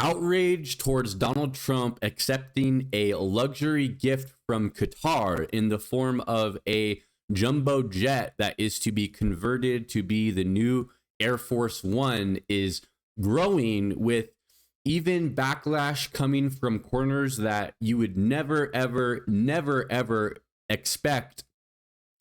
outrage towards Donald Trump accepting a luxury gift from Qatar in the form of a jumbo jet that is to be converted to be the new Air Force One is growing, with even backlash coming from corners that you would never, ever expect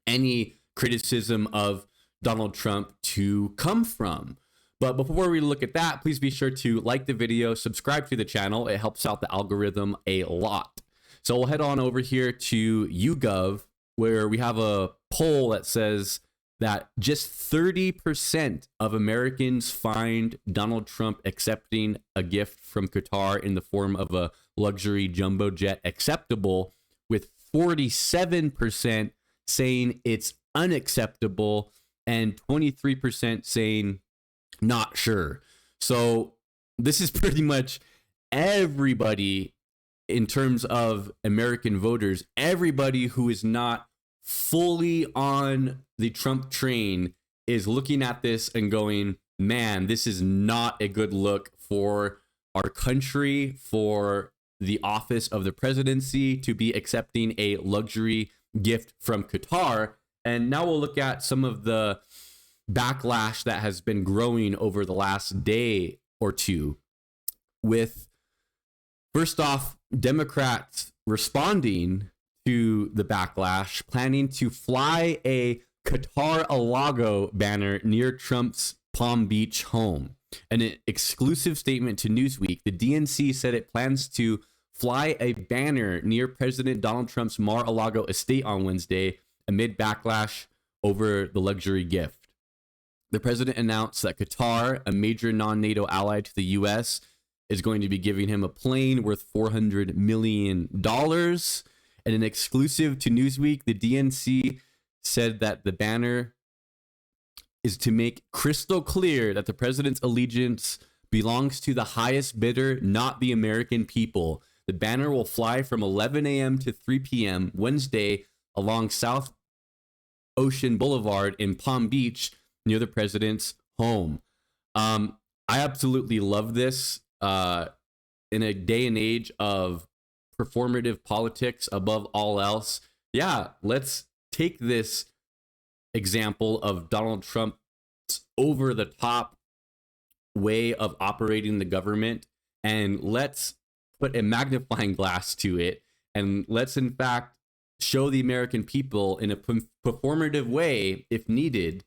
any criticism of Donald Trump to come from. But before we look at that, please be sure to like the video, subscribe to the channel. It helps out the algorithm a lot. So we'll head on over here to YouGov, where we have a poll that says that just 30% of Americans find Donald Trump accepting a gift from Qatar in the form of a luxury jumbo jet acceptable, with 47% saying it's unacceptable and 23% saying not sure. So this is pretty much everybody in terms of American voters. Everybody who is not fully on the Trump train is looking at this and going, man, this is not a good look for our country, for the office of the presidency to be accepting a luxury gift from Qatar. And now we'll look at some of the backlash that has been growing over the last day or two, with, first off, Democrats responding to the backlash, planning to fly a Qatar Alago banner near Trump's Palm Beach home. In an exclusive statement to Newsweek, the DNC said it plans to fly a banner near President Donald Trump's Mar-a-Lago estate on Wednesday amid backlash over the luxury gift. The president announced that Qatar, a major non-NATO ally to the U.S., is going to be giving him a plane worth $400 million. In an exclusive to Newsweek, the DNC said that the banner is to make crystal clear that the president's allegiance belongs to the highest bidder, not the American people. The banner will fly from 11 a.m. to 3 p.m. Wednesday along South Ocean Boulevard in Palm Beach, near the president's home. I absolutely love this. In a day and age of performative politics above all else, yeah, let's take this example of Donald Trump's over-the-top way of operating the government, and let's put a magnifying glass to it, and let's in fact show the American people in a performative way, if needed,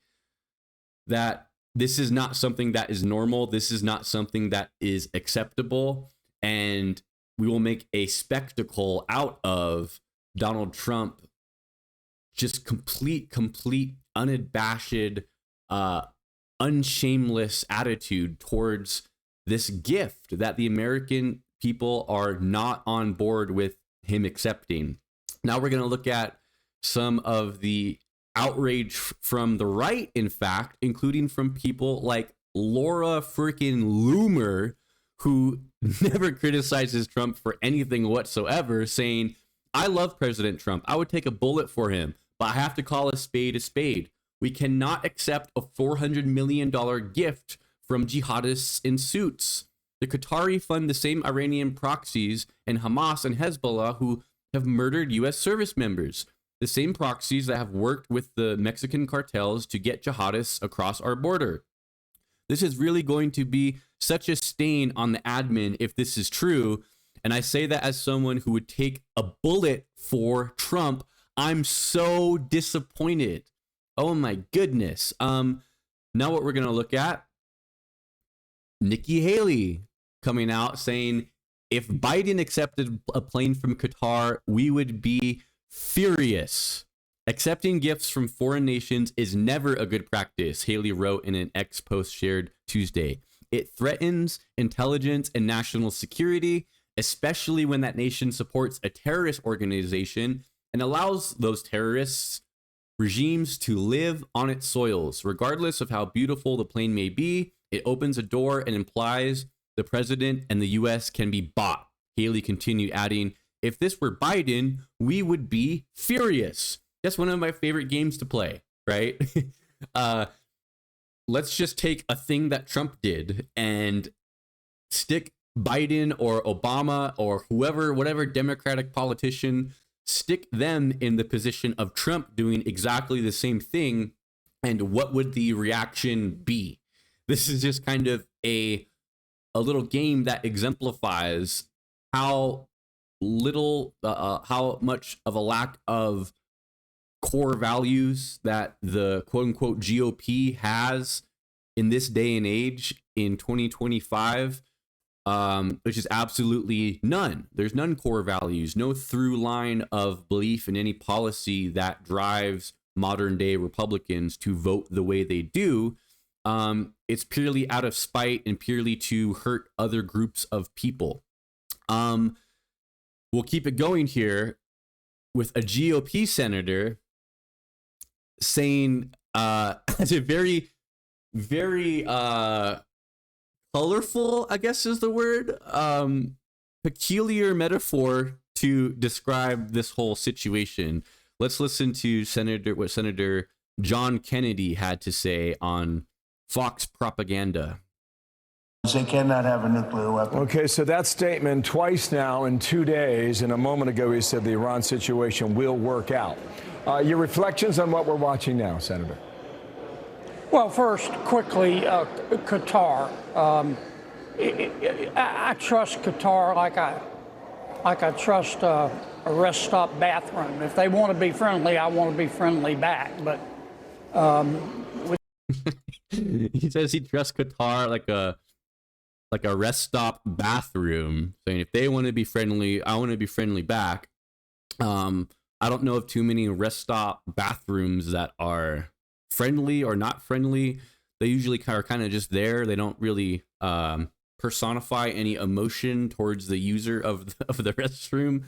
that this is not something that is normal. This is not something that is acceptable. And we will make a spectacle out of Donald Trump. Just complete, unabashed, unshameless attitude towards this gift that the American people are not on board with him accepting. Now we're going to look at some of the outrage from the right, in fact, including from people like Laura freaking Loomer, who never criticizes Trump for anything whatsoever, saying, I love President Trump. I would take a bullet for him, but I have to call a spade a spade. We cannot accept a $400 million gift from jihadists in suits. The Qatari fund the same Iranian proxies and Hamas and Hezbollah who have murdered U.S. service members. The same proxies that have worked with the Mexican cartels to get jihadists across our border. This is really going to be such a stain on the admin if this is true. And I say that as someone who would take a bullet for Trump. I'm so disappointed. Oh my goodness. Now what we're going to look at, Nikki Haley coming out saying, if Biden accepted a plane from Qatar, we would be furious. Accepting gifts from foreign nations is never a good practice, Haley wrote in an X post shared Tuesday. It threatens intelligence and national security, especially when that nation supports a terrorist organization and allows those terrorists regimes to live on its soils. Regardless of how beautiful the plane may be, it opens a door and implies the president and the U.S. can be bought. Haley continued, adding, if this were Biden, we would be furious. That's one of my favorite games to play, right? Let's just take a thing that Trump did and stick Biden or Obama or whoever, whatever Democratic politician, stick them in the position of Trump doing exactly the same thing, and what would the reaction be? This is just kind of a little game that exemplifies how little, how much of a lack of core values that the quote unquote GOP has in this day and age in 2025, which is absolutely none. There's none core values, no through line of belief in any policy that drives modern day Republicans to vote the way they do. It's purely out of spite and purely to hurt other groups of people. We'll keep it going here with a GOP senator saying, as a very, very colorful, I guess is the word, peculiar metaphor to describe this whole situation. Let's listen to what Senator John Kennedy had to say on Fox Propaganda. They cannot have a nuclear weapon. Okay, so that statement twice now in 2 days, and a moment ago he said the Iran situation will work out. Your reflections on what we're watching now, Senator? Well, first, quickly, Qatar. I trust Qatar like I trust a rest stop bathroom. If they want to be friendly, I want to be friendly back. But he says he trusts Qatar like a rest stop bathroom, saying if they want to be friendly, I want to be friendly back. I don't know of too many rest stop bathrooms that are friendly or not friendly. They usually are kind of just there. They don't really personify any emotion towards the user of the restroom.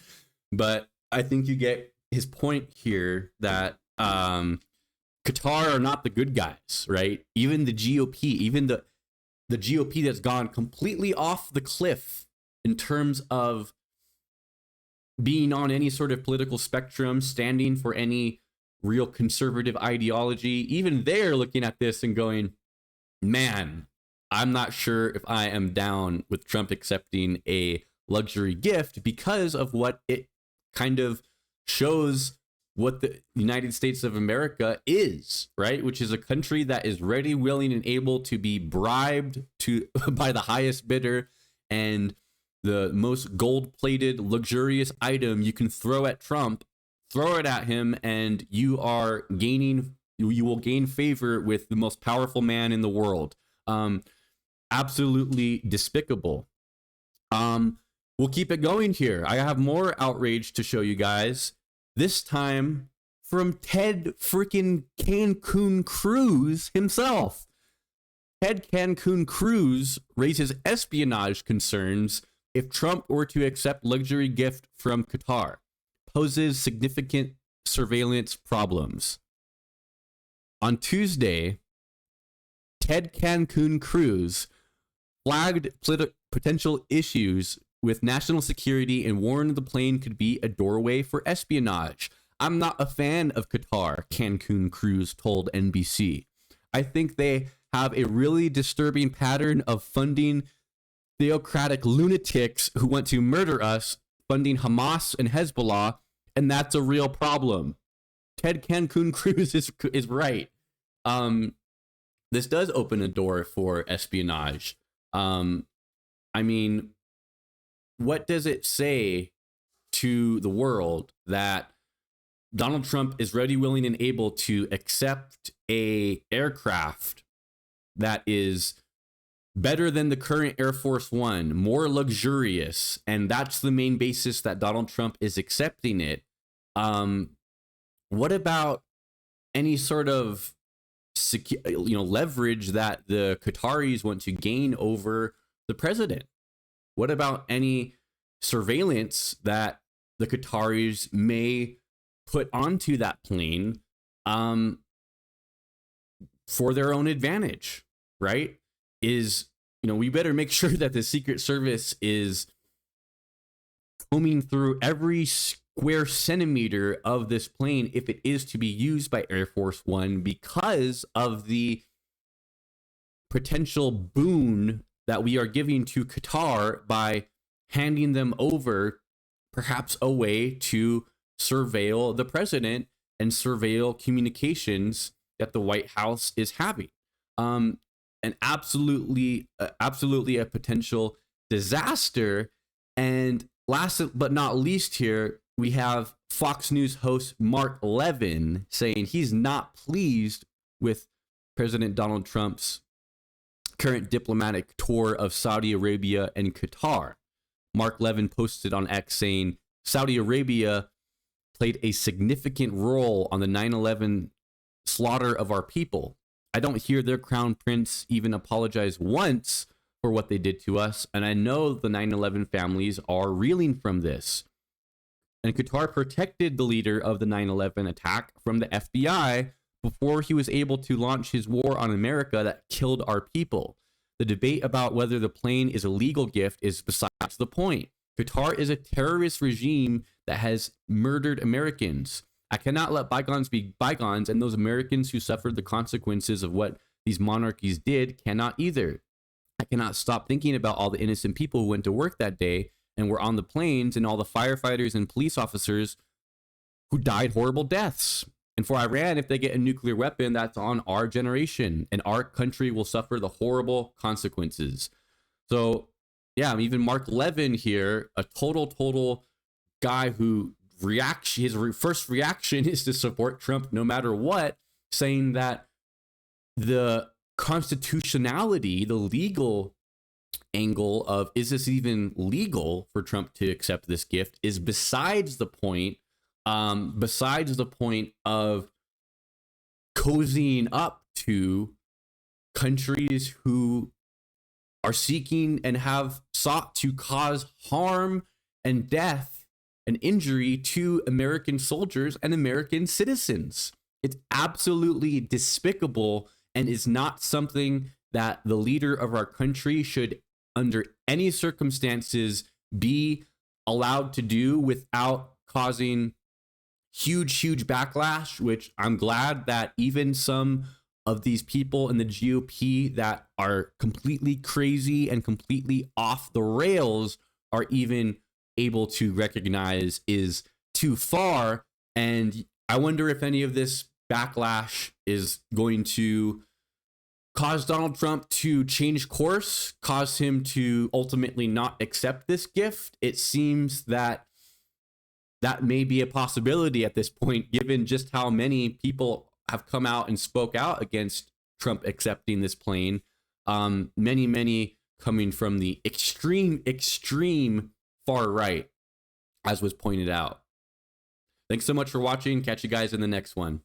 But I think you get his point here that Qatar are not the good guys, right? Even the GOP, even the GOP that's gone completely off the cliff in terms of being on any sort of political spectrum, standing for any real conservative ideology, even they're looking at this and going, man, I'm not sure if I am down with Trump accepting a luxury gift, because of what it kind of shows what the United States of America is, right? Which is a country that is ready, willing, and able to be bribed to by the highest bidder, and the most gold-plated, luxurious item you can throw at Trump, throw it at him, and you will gain favor with the most powerful man in the world. Absolutely despicable. We'll keep it going here. I have more outrage to show you guys. This time from Ted freaking Cancun Cruz himself. Ted Cancun Cruz raises espionage concerns if Trump were to accept luxury gift from Qatar. Poses significant surveillance problems. On Tuesday, Ted Cancun Cruz flagged potential issues with national security and warned the plane could be a doorway for espionage. I'm not a fan of Qatar, Cancun Cruz told NBC. I think they have a really disturbing pattern of funding theocratic lunatics who want to murder us, funding Hamas and Hezbollah, and that's a real problem. Ted Cancun Cruz is right. This does open a door for espionage. I mean, what does it say to the world that Donald Trump is ready, willing, and able to accept a aircraft that is better than the current Air Force One, more luxurious, and that's the main basis that Donald Trump is accepting it? What about any sort of leverage that the Qataris want to gain over the president? What about any surveillance that the Qataris may put onto that plane for their own advantage, right? We better make sure that the Secret Service is combing through every square centimeter of this plane if it is to be used by Air Force One, because of the potential boon that we are giving to Qatar by handing them over, perhaps a way to surveil the president and surveil communications that the White House is having. And absolutely a potential disaster. And last but not least here, we have Fox News host Mark Levin saying he's not pleased with President Donald Trump's current diplomatic tour of Saudi Arabia and Qatar. Mark Levin posted on X saying Saudi Arabia played a significant role on the 9/11 slaughter of our people. I don't hear their crown prince even apologize once for what they did to us, and I know the 9/11 families are reeling from this. And Qatar protected the leader of the 9/11 attack from the FBI before he was able to launch his war on America that killed our people. The debate about whether the plane is a legal gift is besides the point. Qatar is a terrorist regime that has murdered Americans. I cannot let bygones be bygones, and those Americans who suffered the consequences of what these monarchies did cannot either. I cannot stop thinking about all the innocent people who went to work that day and were on the planes, and all the firefighters and police officers who died horrible deaths. And for Iran, if they get a nuclear weapon, that's on our generation, and our country will suffer the horrible consequences. So, yeah, even Mark Levin here, a total guy who his first reaction is to support Trump no matter what, saying that the constitutionality, the legal angle of is this even legal for Trump to accept this gift is besides the point. Besides the point of cozying up to countries who are seeking and have sought to cause harm and death and injury to American soldiers and American citizens. It's absolutely despicable and is not something that the leader of our country should, under any circumstances, be allowed to do without causing huge backlash, which I'm glad that even some of these people in the GOP that are completely crazy and completely off the rails are even able to recognize is too far. And I wonder if any of this backlash is going to cause Donald Trump to change course, cause him to ultimately not accept this gift. It seems that may be a possibility at this point, given just how many people have come out and spoke out against Trump accepting this plane. Many coming from the extreme far right, as was pointed out. Thanks so much for watching. Catch you guys in the next one.